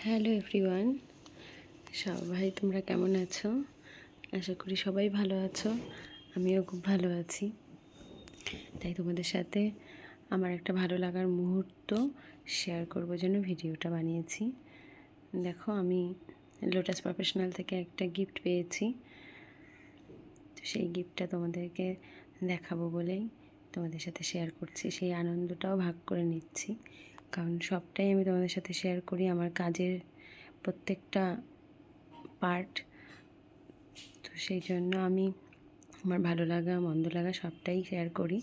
Hello everyone, সবাই তোমরা কেমন আছো? আশা করি সবাই ভালো আছো। আমিও খুব ভালো আছি। তাই তোমাদের সাথে আমার একটা ভালো লাগার মুহূর্ত শেয়ার করবো জন্য ভিডিওটা বানিয়েছি। দেখো, আমি লোটাস প্রফেশনাল থেকে একটা গিফট পেয়েছি। তো সেই গিফটটা তোমাদেরকে দেখাবো বলেই তোমাদের সাথে শেয়ার করছি। সেই আনন্দটাও ভাগ করে নিচ্ছি, কারণ সবটাই আমি তোমাদের সাথে শেয়ার করি, আমার কাজের প্রত্যেকটা পার্ট। তো সেই জন্য আমি আমার ভালো লাগা মন্দ লাগা সবটাই শেয়ার করি।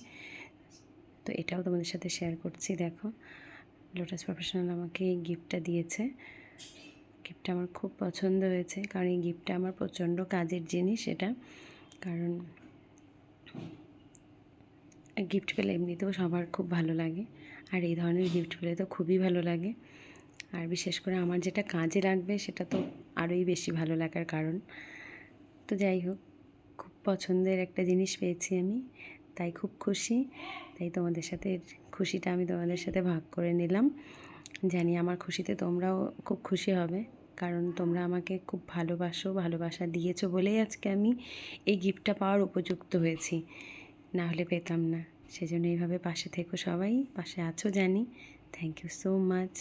তো এটাও তোমাদের সাথে শেয়ার করছি। দেখো, লোটাস প্রফেশনাল আমাকে এই গিফটটা দিয়েছে। গিফটটা আমার খুব পছন্দ হয়েছে, কারণ এই গিফটটা আমার প্রচণ্ড কাজের জিনিস এটা। কারণ গিফট পেলে এমনিতেও সবার খুব ভালো লাগে, আর এই ধরনের গিফট পেলে তো খুবই ভালো লাগে। আর বিশেষ করে আমার যেটা কাজে লাগবে সেটা তো আরোই বেশি ভালো লাগার কারণ। তো যাই হোক, খুব পছন্দের একটা জিনিস পেয়েছি আমি, তাই খুব খুশি। তাই তোমাদের সাথে খুশিটা আমি তোমাদের সাথে ভাগ করে নিলাম। জানি আমার খুশিতে তোমরাও খুব খুশি হবে, কারণ তোমরা আমাকে খুব ভালোবাসো, ভালোবাসা দিয়েছো বলেই আজকে আমি এই গিফটটা পাওয়ার উপযুক্ত হয়েছি, না হলে পেতাম না। সেজন্য এইভাবে পাশে থেকো, সবাই পাশে আছো জানি। Thank you so much.